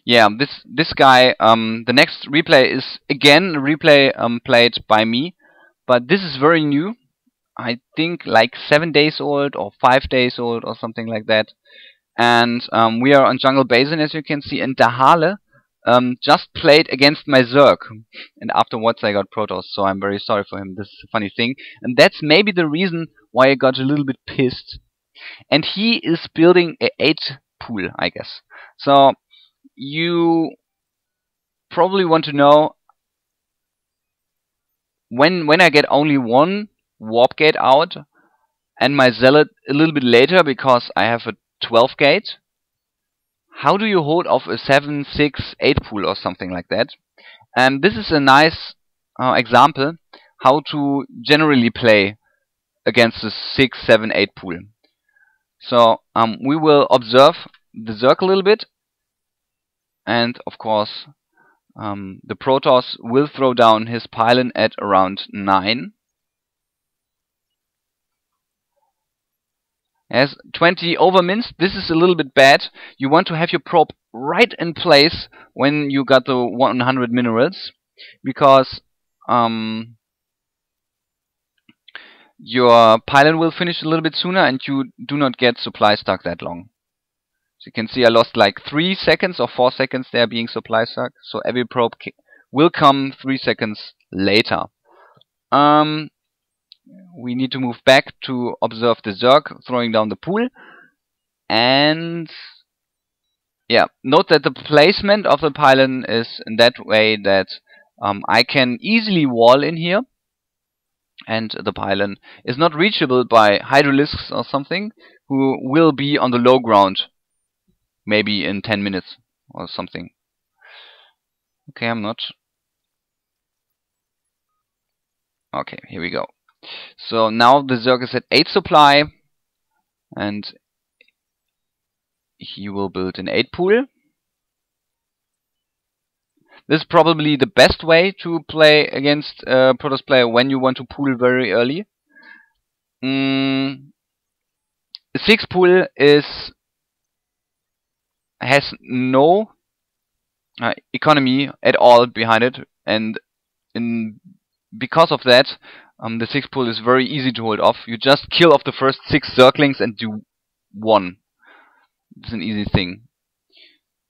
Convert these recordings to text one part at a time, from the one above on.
Yeah, this guy. The next replay is again a replay played by me, but this is very new. I think like 7 days old or 5 days old or something like that. And we are on Jungle Basin, as you can see, and Dahale just played against my Zerg, and afterwards I got Protoss, so I'm very sorry for him. This is a funny thing, and that's maybe the reason why I got a little bit pissed. And he is building a 8 pool, I guess. So you probably want to know when I get only one warp gate out and my zealot a little bit later because I have a 12 gate. How do you hold off a 7, 6, 8 pool or something like that? And this is a nice example how to generally play against a 6, 7, 8 pool. So we will observe the Zerg a little bit, and of course the Protoss will throw down his pylon at around 9. As 20 overmints, this is a little bit bad. You want to have your probe right in place when you got the 100 minerals, because your pylon will finish a little bit sooner and you do not get supply stuck that long. So you can see I lost like 3 seconds or 4 seconds there being supply stuck, so every probe will come 3 seconds later. We need to move back to observe the Zerg throwing down the pool. And yeah, note that the placement of the pylon is in that way that I can easily wall in here, and the pylon is not reachable by hydralisks or something who will be on the low ground maybe in 10 minutes or something. Okay, I'm not. Okay, here we go. So now the Zerg is at 8 supply, and he will build an 8 pool. This is probably the best way to play against a Protoss player when you want to pool very early. 6 pool has no economy at all behind it, and because of that, the 6 pool is very easy to hold off. You just kill off the first 6 Zerglings and do 1. It's an easy thing.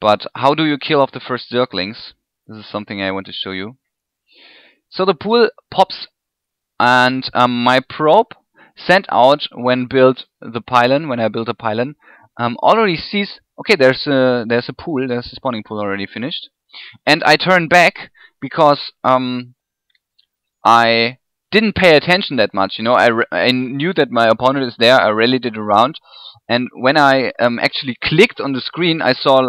But how do you kill off the first Zerglings? This is something I want to show you. So the pool pops, and my probe sent out when built the pylon. When I built a pylon, already sees, okay, there's a pool, there's a spawning pool already finished, and I turn back because I didn't pay attention that much. You know, I knew that my opponent is there. I rallied it around, and when I actually clicked on the screen, I saw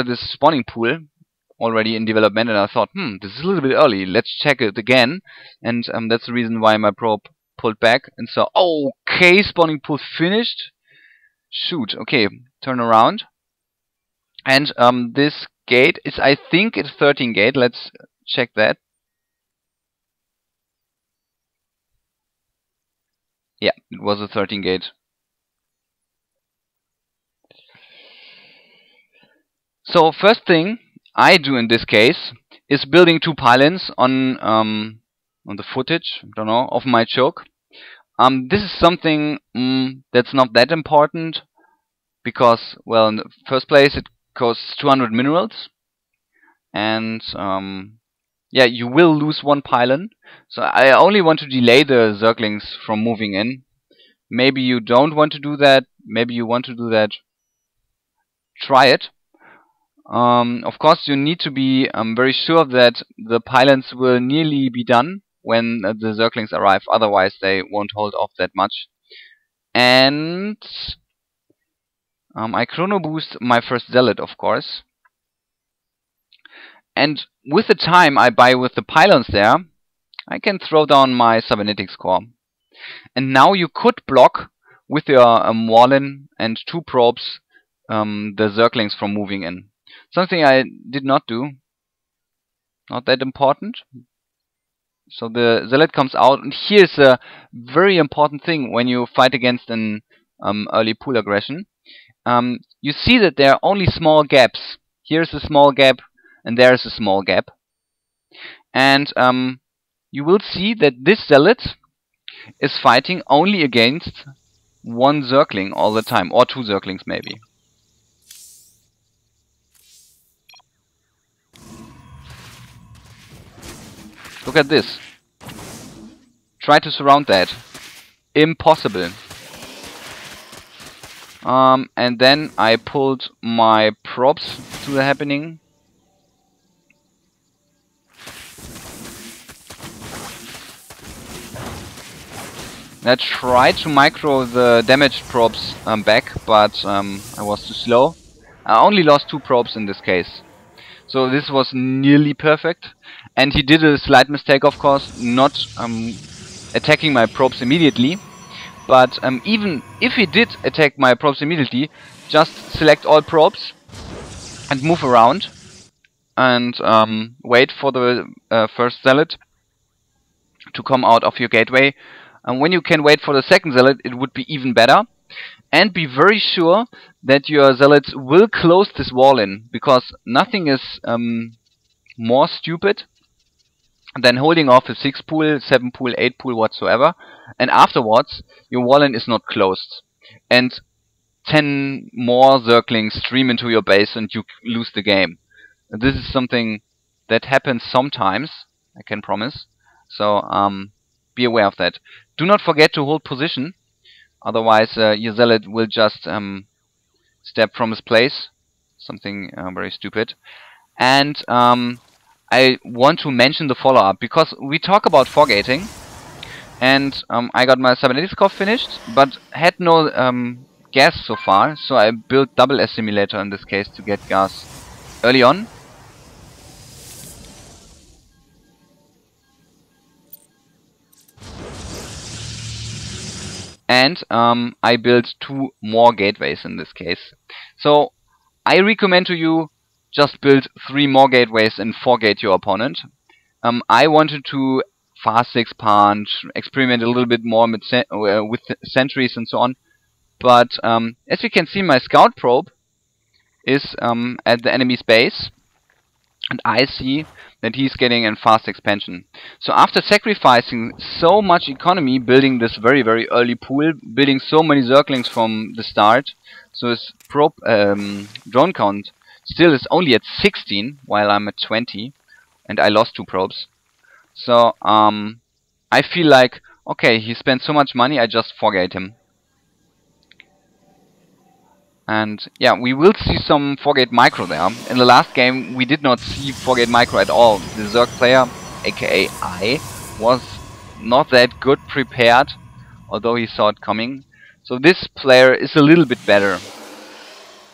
this spawning pool already in development, and I thought, this is a little bit early. Let's check it again, and that's the reason why my probe pulled back and saw, okay, spawning pool finished. Shoot, okay, turn around, and this gate is, I think it's 13 gate. Let's check that. Yeah, it was a 13 gate. So first thing I do in this case is building 2 pylons on the footage, I don't know, of my choke. This is something that's not that important because, well, in the first place it costs 200 minerals, and yeah, you will lose 1 pylon. So I only want to delay the Zerglings from moving in. Maybe you don't want to do that. Maybe you want to do that. Try it. Of course, you need to be very sure that the pylons will nearly be done when the Zerglings arrive. Otherwise, they won't hold off that much. And I chrono boost my first zealot, of course. And with the time I buy with the pylons there, I can throw down my cybernetics core. And now you could block with your Warlin and 2 probes the Zerglings from moving in. Something I did not do. Not that important. So the zealot comes out, and here's a very important thing when you fight against an early pool aggression. You see that there are only small gaps here's a small gap, and there's a small gap. And you will see that this zealot is fighting only against one Zergling all the time, or two Zerglings maybe. Look at this. Try to surround that. Impossible. And then I pulled my props to the happening. I tried to micro the damaged probes back, but I was too slow. I only lost 2 probes in this case. So this was nearly perfect. And he did a slight mistake, of course, not attacking my probes immediately. But even if he did attack my probes immediately, just select all probes and move around. And wait for the first zealot to come out of your gateway. And when you can wait for the second zealot, it would be even better. And be very sure that your zealots will close this wall in, because nothing is more stupid than holding off a 6 pool, 7 pool, 8 pool whatsoever, and afterwards your wall in is not closed. And 10 more Zerglings stream into your base and you lose the game. This is something that happens sometimes, I can promise. So be aware of that. Do not forget to hold position, otherwise your zealot will just step from his place. Something very stupid. And I want to mention the follow-up, because we talk about forgating, and I got my cybernetics core finished, but had no gas so far, so I built double assimilator in this case to get gas early on. And I built 2 more gateways in this case. So I recommend to you just build 3 more gateways and forgate your opponent. I wanted to fast expand, experiment a little bit more with sentries and so on. But as you can see, my scout probe is at the enemy's base. And I see that he's getting a fast expansion. So after sacrificing so much economy building this very, very early pool, building so many Zerglings from the start, so his probe drone count still is only at 16, while I'm at 20, and I lost 2 probes. So I feel like, okay, he spent so much money, I just forgate him. And yeah, we will see some forgate micro there. In the last game we did not see forgate micro at all. The Zerg player, aka I, was not that good prepared, although he saw it coming. So this player is a little bit better.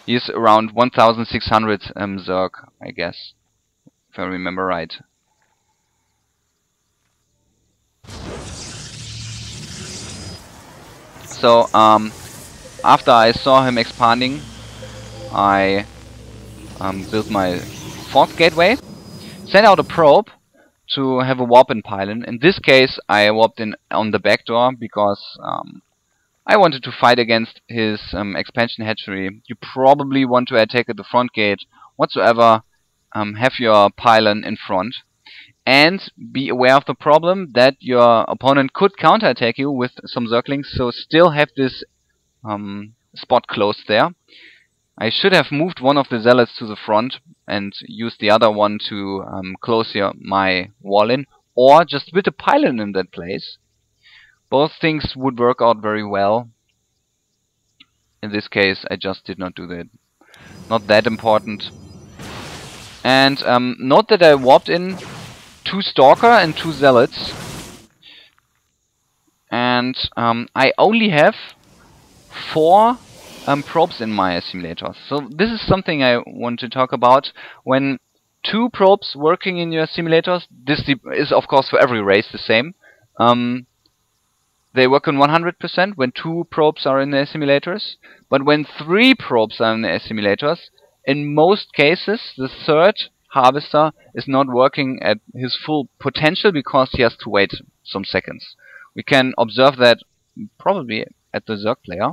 He's around 1600 Zerg, I guess, if I remember right. So after I saw him expanding, I built my 4th gateway, sent out a probe to have a warp-in pylon. In this case I warped in on the back door because I wanted to fight against his expansion hatchery. You probably want to attack at the front gate whatsoever, have your pylon in front. And be aware of the problem that your opponent could counterattack you with some Zerglings, so still have this spot closed there. I should have moved one of the zealots to the front and used the other one to close my wall in, or just build a pylon in that place. Both things would work out very well. In this case I just did not do that. Not that important. And note that I warped in 2 Stalker and 2 Zealots. And I only have 4 probes in my simulators. So this is something I want to talk about. When 2 probes working in your simulators, this is of course for every race the same. They work on 100% when 2 probes are in their simulators. But when 3 probes are in their simulators, in most cases the 3rd harvester is not working at his full potential because he has to wait some seconds. We can observe that probably at the Zerg player.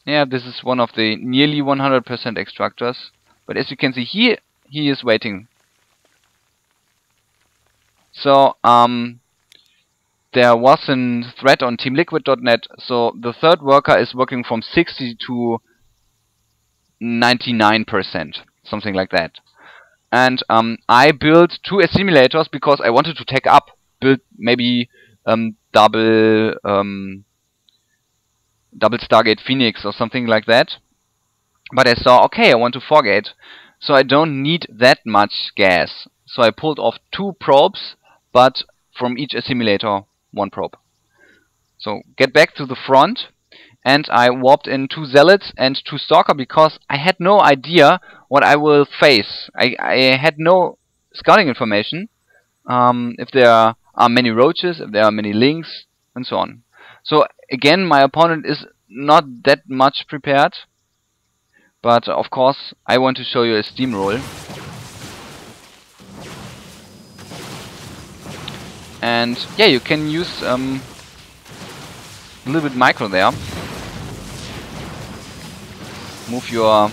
Yeah, this is one of the nearly 100% extractors. But as you can see here, he is waiting. So, there was a thread on teamliquid.net, so the third worker is working from 60 to 99%, something like that. And I built 2 assimilators because I wanted to take up, build maybe double Stargate Phoenix or something like that. But I saw, okay, I want to forgate, so I don't need that much gas. So I pulled off 2 probes, but from each assimilator 1 probe. So get back to the front, and I warped in 2 Zealots and 2 Stalker because I had no idea what I will face. I had no scouting information, if there are many roaches, if there are many links, and so on. So again, my opponent is not that much prepared, but of course I want to show you a steamroll. And yeah, you can use a little bit micro there. Move your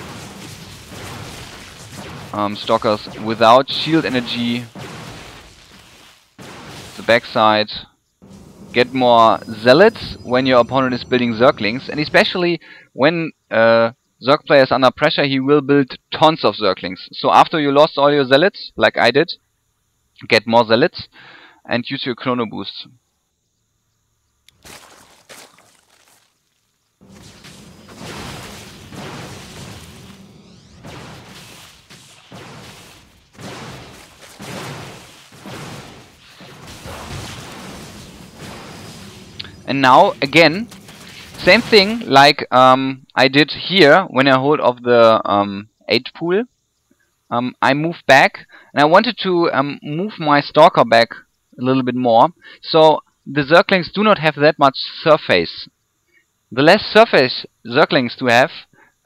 stalkers without shield energy, the backside. Get more zealots when your opponent is building zerglings, and especially when Zerg player is under pressure, he will build tons of zerglings. So after you lost all your zealots, like I did, get more zealots and use your chrono boost. And now again, same thing like I did here when I hold of the 8 pool. I moved back, and I wanted to move my stalker back a little bit more, so the zerglings do not have that much surface. The less surface zerglings do have,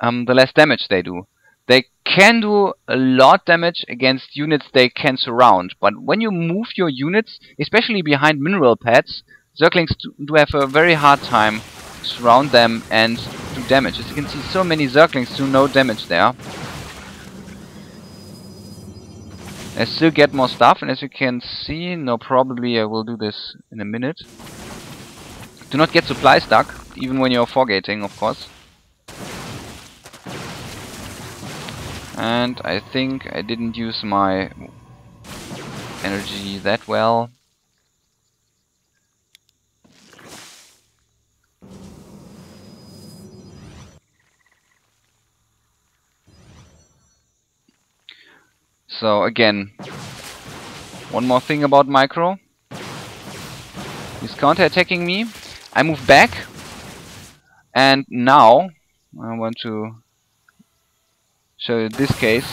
the less damage they do. They can do a lot damage against units they can surround, but when you move your units, especially behind mineral pads, zerglings do have a very hard time to surround them and do damage. As you can see, so many zerglings do no damage there. I still get more stuff, and as you can see, no, probably I will do this in a minute. Do not get supply stuck, even when you're forgating, of course. And I think I didn't use my energy that well. So again, one more thing about micro. He's counter-attacking me. I move back, and now I want to show you this case.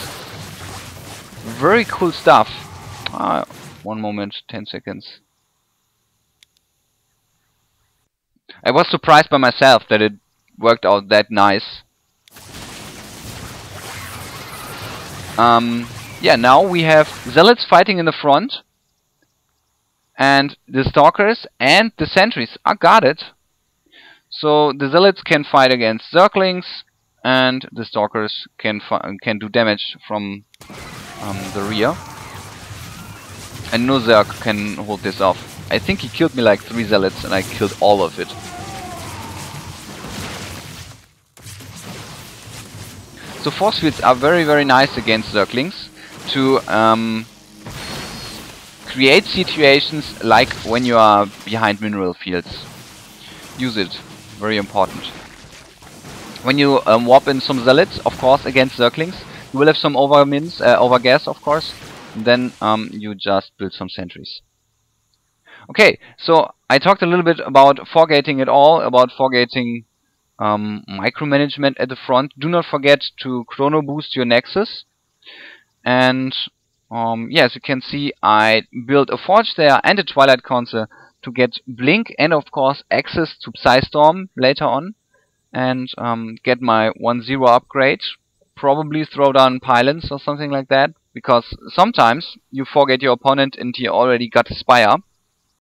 Very cool stuff. One moment, 10 seconds. I was surprised by myself that it worked out that nice. Yeah, now we have zealots fighting in the front, and the stalkers and the sentries are guarded. So the zealots can fight against zerglings, and the stalkers can do damage from the rear. And no zerg can hold this off. I think he killed me like 3 zealots, and I killed all of it. So force fields are very, very nice against zerglings to create situations like when you are behind mineral fields. Use it. Very important. When you warp in some zealots, of course, against zerglings, you will have some overgas, of course. And then you just build some sentries. Okay, so I talked a little bit about forgating it all, about forgating micromanagement at the front. Do not forget to chrono boost your nexus. And yeah, as you can see, I built a forge there and a twilight console to get blink and of course access to Psystorm later on, and get my 1-0 upgrade. Probably throw down pylons or something like that, because sometimes you forget your opponent and he already got a spire.